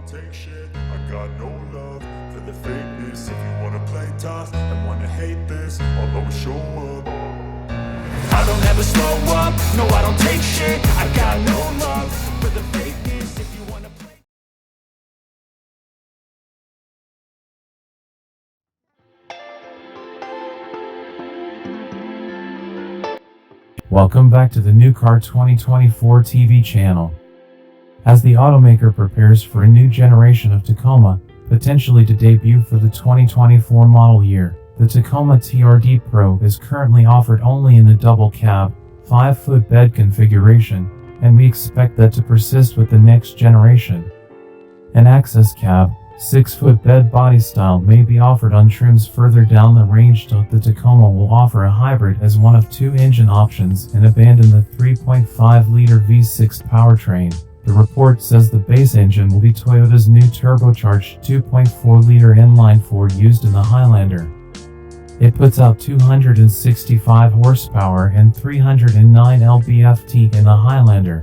don't take shit. I got no love for the fakeness. If you wanna play tough and wanna hate this, I'll always show up. I don't ever slow up, no I don't take shit. I got no love for the fakeness. If you wanna play. Welcome back to the New Car 2024 TV channel. As the automaker prepares for a new generation of Tacoma, potentially to debut for the 2024 model year, the Tacoma TRD Pro is currently offered only in the double cab, 5-foot bed configuration, and we expect that to persist with the next generation. An access cab, 6-foot bed body style may be offered on trims further down the range. The Tacoma will offer a hybrid as one of two engine options and abandon the 3.5-liter V6 powertrain. The report says the base engine will be Toyota's new turbocharged 2.4-liter inline-4 used in the Highlander. It puts out 265 horsepower and 309 lb-ft in the Highlander.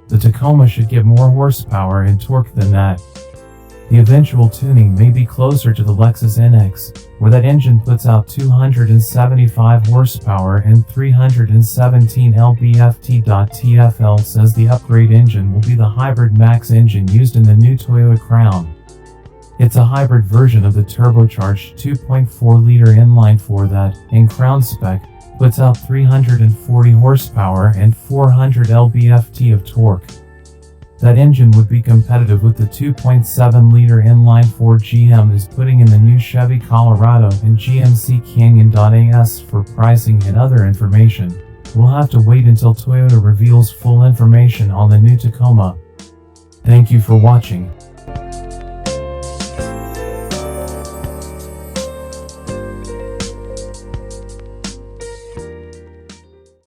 The Tacoma should get more horsepower and torque than that. The eventual tuning may be closer to the Lexus NX, where that engine puts out 275 horsepower and 317 lb-ft. TfL says the upgrade engine will be the hybrid max engine used in the new Toyota Crown. It's a hybrid version of the turbocharged 2.4-liter inline-4 that, in Crown spec, puts out 340 horsepower and 400 lb-ft of torque. That engine would be competitive with the 2.7-liter inline-4 GM is putting in the new Chevy Colorado and GMC Canyon.AS. For pricing and other information, we'll have to wait until Toyota reveals full information on the new Tacoma. Thank you for watching.